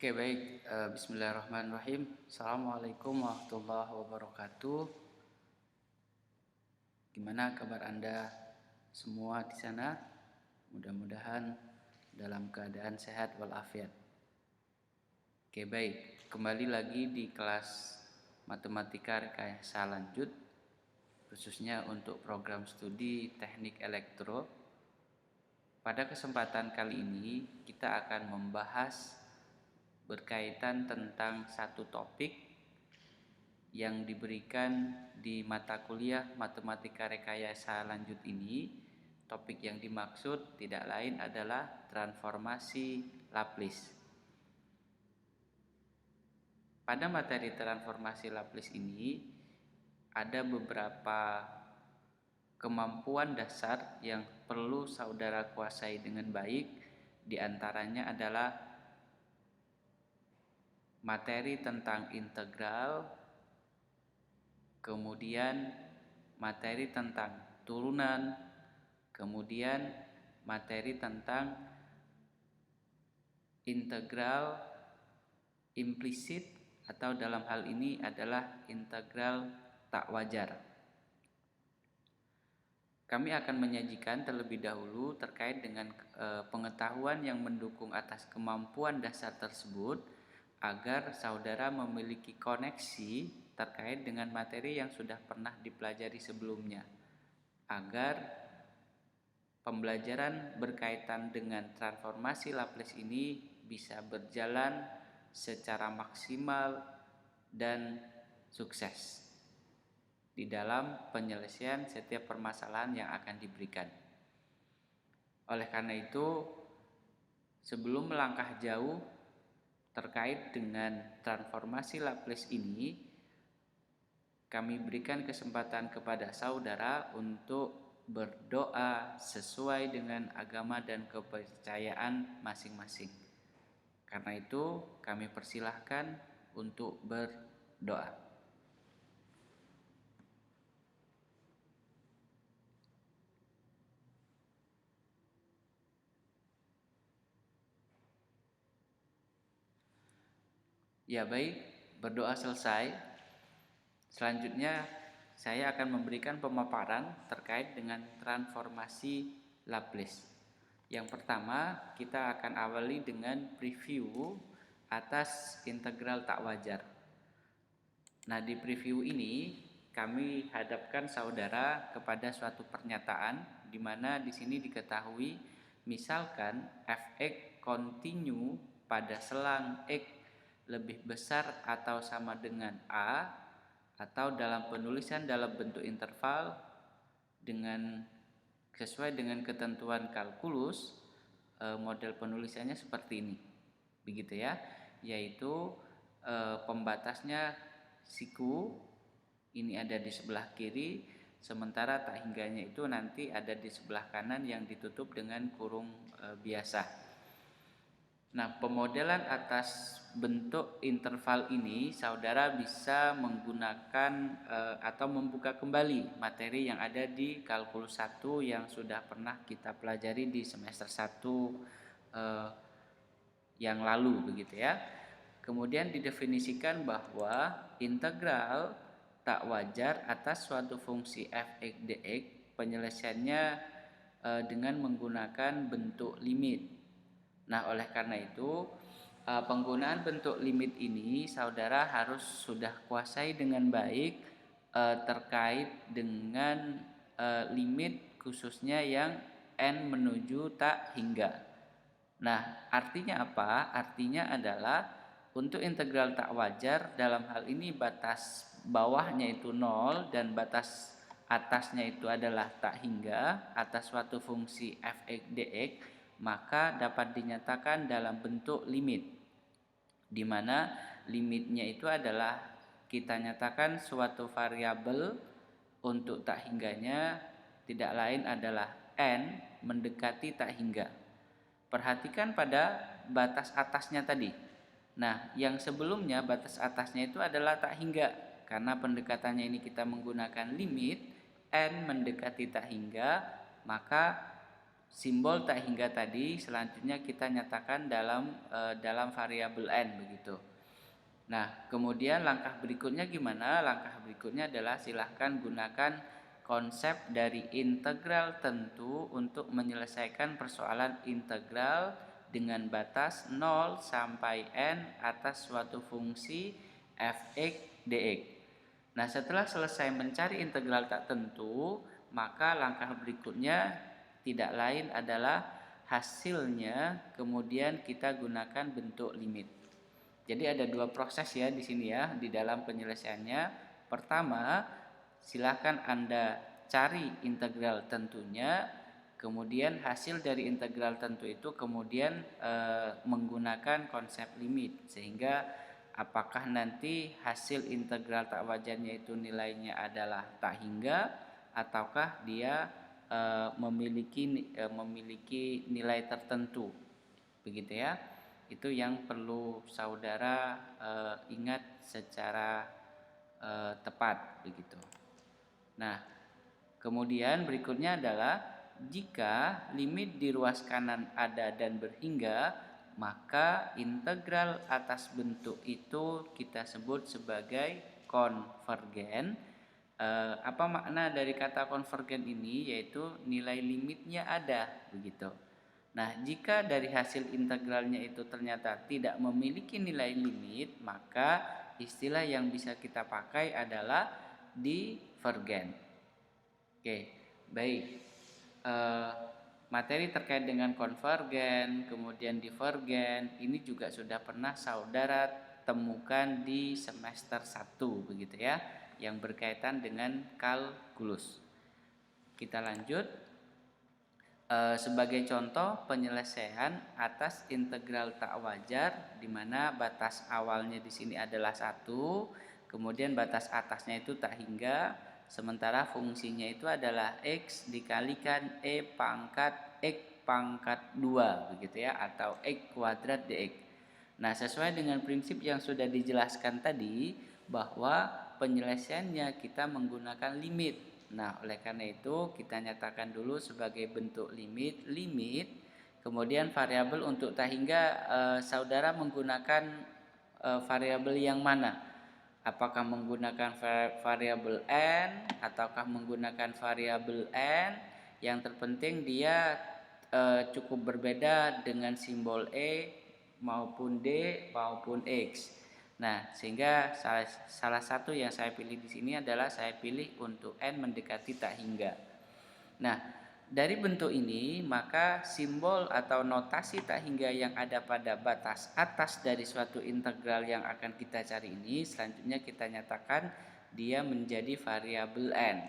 Oke baik, Bismillahirrahmanirrahim. Assalamualaikum warahmatullahi wabarakatuh. Gimana kabar Anda semua di sana? Mudah-mudahan dalam keadaan sehat walafiat. Oke baik, kembali lagi di kelas Matematika Rekayasa Lanjut, khususnya untuk program studi Teknik Elektro. Pada kesempatan kali ini kita akan membahas berkaitan tentang satu topik yang diberikan di mata kuliah Matematika Rekayasa Lanjut ini. Topik yang dimaksud tidak lain adalah transformasi Laplace. Pada materi transformasi Laplace ini ada beberapa kemampuan dasar yang perlu saudara kuasai dengan baik. Di antaranya adalah materi tentang integral, kemudian materi tentang turunan, kemudian materi tentang integral implisit atau dalam hal ini adalah integral tak wajar. Kami akan menyajikan terlebih dahulu terkait dengan pengetahuan yang mendukung atas kemampuan dasar tersebut agar saudara memiliki koneksi terkait dengan materi yang sudah pernah dipelajari sebelumnya, agar pembelajaran berkaitan dengan transformasi Laplace ini bisa berjalan secara maksimal dan sukses di dalam penyelesaian setiap permasalahan yang akan diberikan. Oleh karena itu, sebelum melangkah jauh terkait dengan transformasi Laplace ini, kami berikan kesempatan kepada saudara untuk berdoa sesuai dengan agama dan kepercayaan masing-masing. Karena itu, kami persilahkan untuk berdoa. Ya baik, berdoa selesai. Selanjutnya saya akan memberikan pemaparan terkait dengan transformasi Laplace. Yang pertama, kita akan awali dengan preview atas integral tak wajar. Nah, di preview ini kami hadapkan saudara kepada suatu pernyataan di mana di sini diketahui misalkan f(x) kontinu pada selang x lebih besar atau sama dengan A, atau dalam penulisan dalam bentuk interval dengan sesuai dengan ketentuan kalkulus, model penulisannya seperti ini, begitu ya, yaitu pembatasnya siku ini ada di sebelah kiri, sementara tak hingganya itu nanti ada di sebelah kanan yang ditutup dengan kurung biasa. Nah, pemodelan atas bentuk interval ini saudara bisa menggunakan atau membuka kembali materi yang ada di kalkulus 1 yang sudah pernah kita pelajari di semester 1 yang lalu, begitu ya. Kemudian didefinisikan bahwa integral tak wajar atas suatu fungsi f(x) dx penyelesaiannya dengan menggunakan bentuk limit. Nah, oleh karena itu penggunaan bentuk limit ini saudara harus sudah kuasai dengan baik terkait dengan limit khususnya yang n menuju tak hingga. Nah, artinya apa? Artinya adalah untuk integral tak wajar dalam hal ini batas bawahnya itu 0 dan batas atasnya itu adalah tak hingga atas suatu fungsi f(x) dx, maka dapat dinyatakan dalam bentuk limit, di mana limitnya itu adalah kita nyatakan suatu variabel untuk tak hingganya tidak lain adalah n mendekati tak hingga. Perhatikan pada batas atasnya tadi. Nah, yang sebelumnya batas atasnya itu adalah tak hingga. Karena pendekatannya ini kita menggunakan limit n mendekati tak hingga, maka simbol tak hingga tadi selanjutnya kita nyatakan dalam variabel n begitu. Nah, kemudian langkah berikutnya gimana? Langkah berikutnya adalah silahkan gunakan konsep dari integral tentu untuk menyelesaikan persoalan integral dengan batas 0 sampai n atas suatu fungsi f(x) dx. Nah, setelah selesai mencari integral tak tentu, maka langkah berikutnya tidak lain adalah hasilnya kemudian kita gunakan bentuk limit. Jadi ada dua proses ya di sini ya di dalam penyelesaiannya. Pertama, silakan Anda cari integral tentunya, kemudian hasil dari integral tentu itu kemudian menggunakan konsep limit, sehingga apakah nanti hasil integral tak wajarnya itu nilainya adalah tak hingga ataukah dia memiliki nilai tertentu, begitu ya. Itu yang perlu saudara ingat secara tepat begitu. Nah, kemudian berikutnya adalah jika limit di ruas kanan ada dan berhingga, maka integral atas bentuk itu kita sebut sebagai konvergen. Apa makna dari kata konvergen ini? Yaitu nilai limitnya ada begitu. Nah, jika dari hasil integralnya itu ternyata tidak memiliki nilai limit, maka istilah yang bisa kita pakai adalah divergen. Oke, baik. Materi terkait dengan konvergen, kemudian divergen, ini juga sudah pernah saudara temukan di semester 1 begitu ya, yang berkaitan dengan kalkulus. Kita lanjut. Sebagai contoh penyelesaian atas integral tak wajar, di mana batas awalnya di sini adalah 1, kemudian batas atasnya itu tak hingga, sementara fungsinya itu adalah x dikalikan e pangkat x pangkat 2 begitu ya, atau x kuadrat dx. Nah, sesuai dengan prinsip yang sudah dijelaskan tadi, bahwa penyelesaiannya kita menggunakan limit. Nah, oleh karena itu kita nyatakan dulu sebagai bentuk limit, kemudian variabel untuk tak hingga saudara menggunakan variabel yang mana? Apakah menggunakan variabel n ataukah menggunakan variabel n? Yang terpenting dia cukup berbeda dengan simbol e maupun d maupun x. Nah, sehingga salah satu yang saya pilih di sini adalah saya pilih untuk n mendekati tak hingga. Nah, dari bentuk ini maka simbol atau notasi tak hingga yang ada pada batas atas dari suatu integral yang akan kita cari ini selanjutnya kita nyatakan dia menjadi variabel n.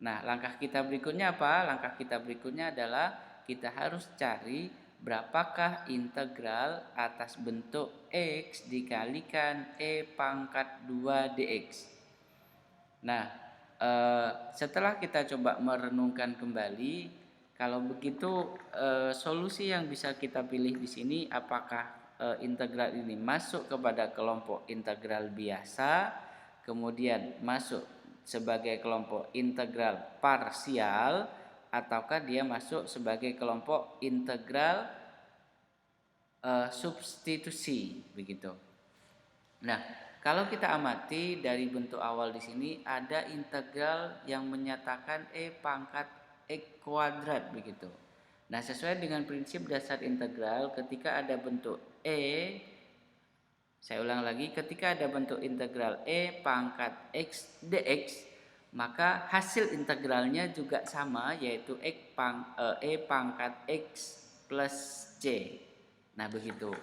Nah, langkah kita berikutnya apa? Langkah kita berikutnya adalah kita harus cari berapakah integral atas bentuk x dikalikan e pangkat 2 dx. Nah, setelah kita coba merenungkan kembali, kalau begitu solusi yang bisa kita pilih di sini apakah integral ini masuk kepada kelompok integral biasa, kemudian masuk sebagai kelompok integral parsial, ataukah dia masuk sebagai kelompok integral substitusi begitu. Nah, kalau kita amati dari bentuk awal di sini ada integral yang menyatakan e pangkat x kuadrat begitu. Nah, sesuai dengan prinsip dasar integral, ketika ada bentuk saya ulang lagi, ketika ada bentuk integral e pangkat x dx, maka hasil integralnya juga sama, yaitu e pangkat x plus c. Nah, begitu.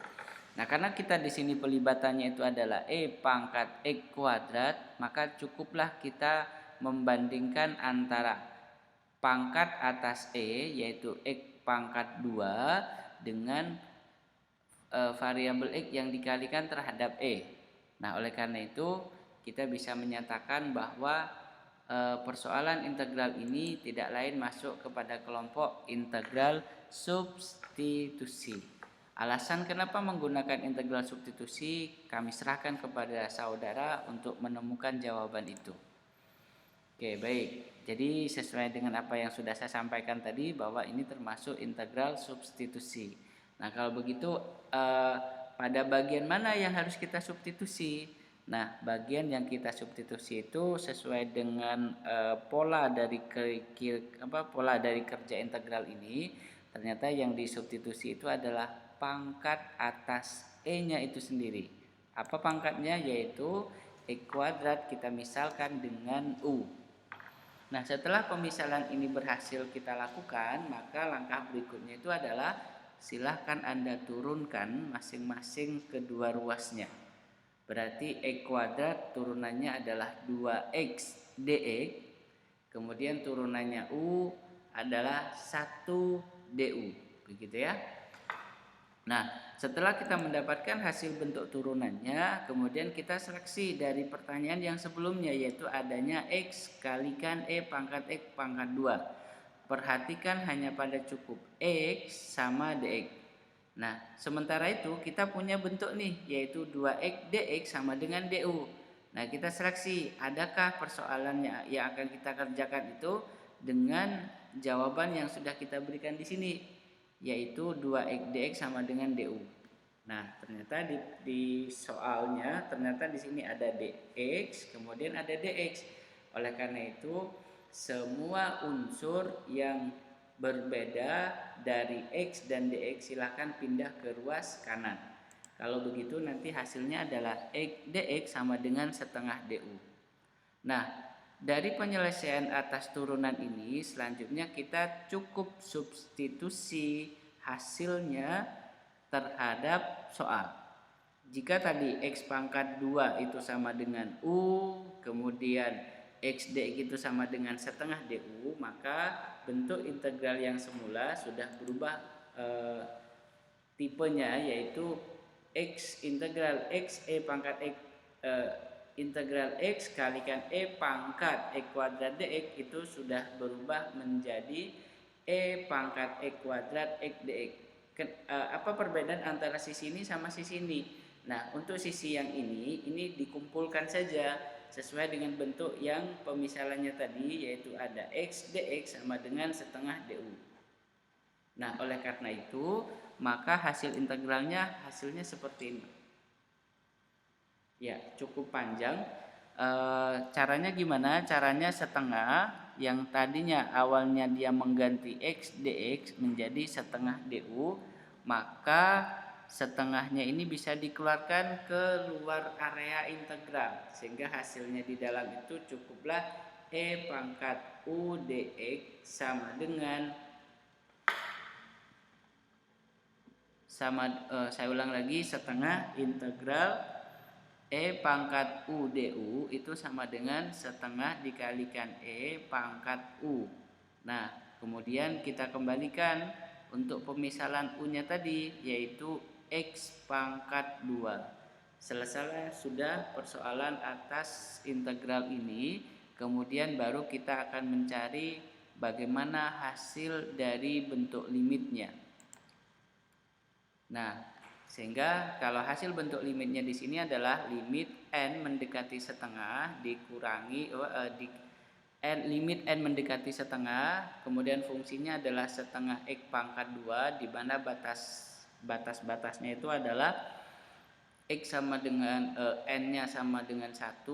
Nah, karena kita di sini pelibatannya itu adalah e pangkat x kuadrat, maka cukuplah kita membandingkan antara pangkat atas e yaitu x pangkat 2 dengan variabel x yang dikalikan terhadap e. Nah, oleh karena itu kita bisa menyatakan bahwa persoalan integral ini tidak lain masuk kepada kelompok integral substitusi. Alasan kenapa menggunakan integral substitusi kami serahkan kepada saudara untuk menemukan jawaban itu. Oke, baik. Jadi sesuai dengan apa yang sudah saya sampaikan tadi bahwa ini termasuk integral substitusi. Nah, kalau begitu pada bagian mana yang harus kita substitusi? Nah, bagian yang kita substitusi itu sesuai dengan pola dari pola dari kerja integral ini, ternyata yang disubstitusi itu adalah pangkat atas E-nya itu sendiri. Apa pangkatnya? Yaitu E kuadrat kita misalkan dengan U. Nah, setelah pemisalan ini berhasil kita lakukan, maka langkah berikutnya itu adalah silahkan Anda turunkan masing-masing kedua ruasnya. Berarti E kuadrat turunannya adalah 2X dx, kemudian turunannya U adalah 1 du. Begitu ya. Nah, setelah kita mendapatkan hasil bentuk turunannya, kemudian kita seleksi dari pertanyaan yang sebelumnya, yaitu adanya X kalikan E pangkat X pangkat 2. Perhatikan hanya pada cukup X sama dx. Nah, sementara itu kita punya bentuk nih, yaitu 2X dx sama dengan du. Nah, kita seleksi adakah persoalannya yang akan kita kerjakan itu dengan jawaban yang sudah kita berikan di sini, yaitu 2X dx sama dengan du. Nah, ternyata di soalnya ternyata di sini ada dx, kemudian ada dx. Oleh karena itu, semua unsur yang berbeda dari X dan DX silahkan pindah ke ruas kanan. Kalau begitu nanti hasilnya adalah X DX sama dengan setengah DU. Nah, dari penyelesaian atas turunan ini selanjutnya kita cukup substitusi hasilnya terhadap soal. Jika tadi X pangkat 2 itu sama dengan U, kemudian X dx itu sama dengan setengah du, maka bentuk integral yang semula sudah berubah tipenya, yaitu X integral X E pangkat X integral X kalikan E pangkat E kuadrat dx itu sudah berubah menjadi E pangkat E kuadrat X dx. Apa perbedaan antara sisi ini sama sisi ini? Nah, untuk sisi yang ini dikumpulkan saja sesuai dengan bentuk yang pemisalannya tadi, yaitu ada X dx sama dengan setengah du. Nah, oleh karena itu maka hasil integralnya hasilnya seperti ini. Ya, cukup panjang. Caranya gimana? Caranya setengah yang tadinya awalnya dia mengganti X dx menjadi setengah du, maka setengahnya ini bisa dikeluarkan ke luar area integral, sehingga hasilnya di dalam itu cukuplah E pangkat U dx sama dengan saya ulang lagi, setengah integral E pangkat U du itu sama dengan setengah dikalikan E pangkat U. Nah, kemudian kita kembalikan untuk pemisalan U-nya tadi, yaitu X pangkat 2. Selesai sudah persoalan atas integral ini, kemudian baru kita akan mencari bagaimana hasil dari bentuk limitnya. Nah, sehingga kalau hasil bentuk limitnya di sini adalah limit n mendekati setengah dikurangi limit n mendekati setengah, kemudian fungsinya adalah setengah X pangkat 2, di mana batas-batasnya itu adalah X sama dengan n-nya sama dengan 1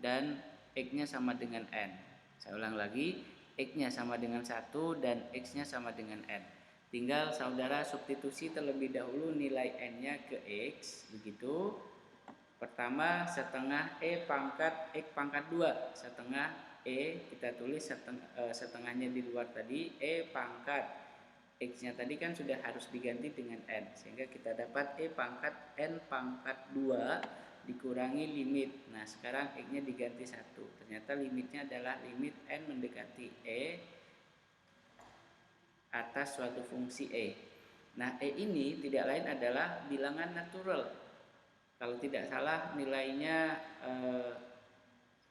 dan X-nya sama dengan n. Saya ulang lagi, X-nya sama dengan 1 dan X-nya sama dengan n. Tinggal saudara substitusi terlebih dahulu nilai n-nya ke X, begitu. Pertama setengah E pangkat X pangkat 2, setengah E kita tulis setengahnya di luar tadi, E pangkat X-nya tadi kan sudah harus diganti dengan N, sehingga kita dapat E pangkat N pangkat 2 dikurangi limit. Nah, sekarang X-nya diganti 1. Ternyata limitnya adalah limit N mendekati E atas suatu fungsi E. Nah, E ini tidak lain adalah bilangan natural. Kalau tidak salah nilainya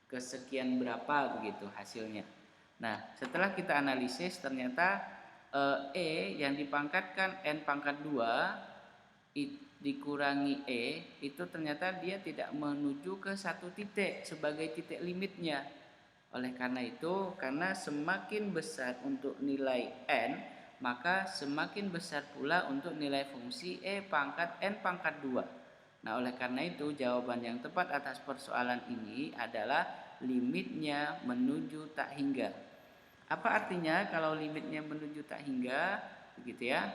kesekian berapa begitu hasilnya. Nah, setelah kita analisis ternyata E yang dipangkatkan N pangkat 2 dikurangi E itu ternyata dia tidak menuju ke satu titik sebagai titik limitnya. Oleh karena itu, karena semakin besar untuk nilai n, maka semakin besar pula untuk nilai fungsi e pangkat n pangkat 2. Nah, oleh karena itu jawaban yang tepat atas persoalan ini adalah limitnya menuju tak hingga. Apa artinya kalau limitnya menuju tak hingga? Begitu ya.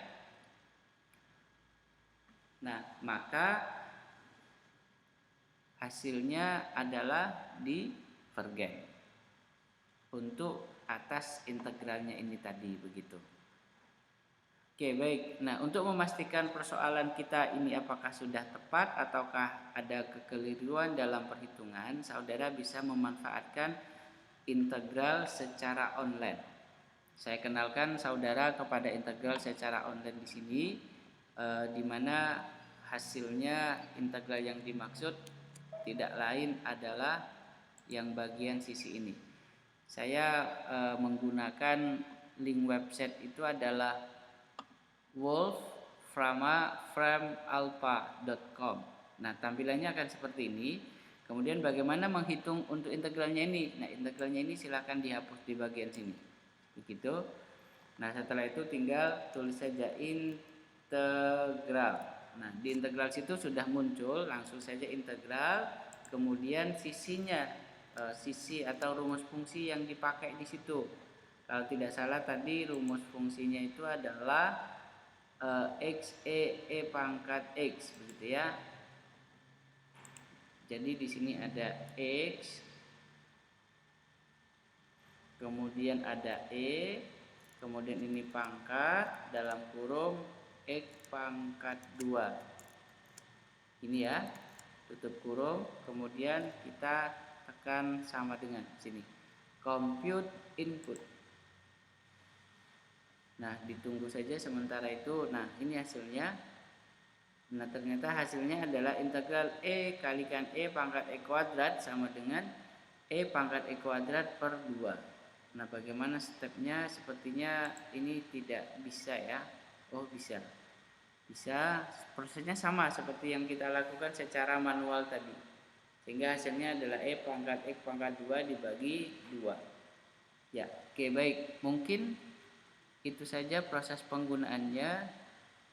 Nah, maka hasilnya adalah divergen untuk atas integralnya ini tadi, begitu. Oke, baik. Nah, untuk memastikan persoalan kita ini apakah sudah tepat ataukah ada kekeliruan dalam perhitungan, saudara bisa memanfaatkan integral secara online. Saya kenalkan saudara kepada integral secara online di sini, di mana hasilnya integral yang dimaksud tidak lain adalah yang bagian sisi ini. Saya menggunakan link website itu adalah wolframalpha.com. Nah, tampilannya akan seperti ini. Kemudian bagaimana menghitung untuk integralnya ini? Nah, integralnya ini silakan dihapus di bagian sini. Begitu. Nah, setelah itu tinggal tulis saja integral. Nah, di integral situ sudah muncul, langsung saja integral. Kemudian sisinya, sisi atau rumus fungsi yang dipakai di situ. Kalau tidak salah tadi rumus fungsinya itu adalah x e pangkat x, begitu ya. Jadi di sini ada x, kemudian ada e, kemudian ini pangkat dalam kurung x pangkat 2. Ini ya, tutup kurung, kemudian kita tekan sama dengan sini. Compute input. Nah, ditunggu saja sementara itu. Nah, ini hasilnya. Nah, ternyata hasilnya adalah integral e kalikan e pangkat e kuadrat sama dengan e pangkat e kuadrat per 2. Nah, bagaimana stepnya? Sepertinya ini tidak bisa ya. Oh, bisa. Bisa, prosesnya sama seperti yang kita lakukan secara manual tadi. Sehingga hasilnya adalah e pangkat x pangkat 2 dibagi 2. Ya, oke, baik. Mungkin itu saja proses penggunaannya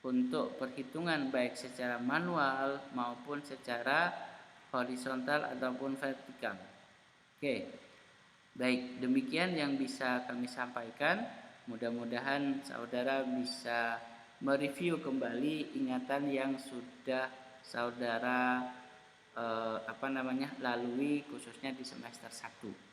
untuk perhitungan baik secara manual maupun secara horizontal ataupun vertikal. Oke, baik, demikian yang bisa kami sampaikan. Mudah-mudahan saudara bisa mereview kembali ingatan yang sudah saudara lalui khususnya di semester 1.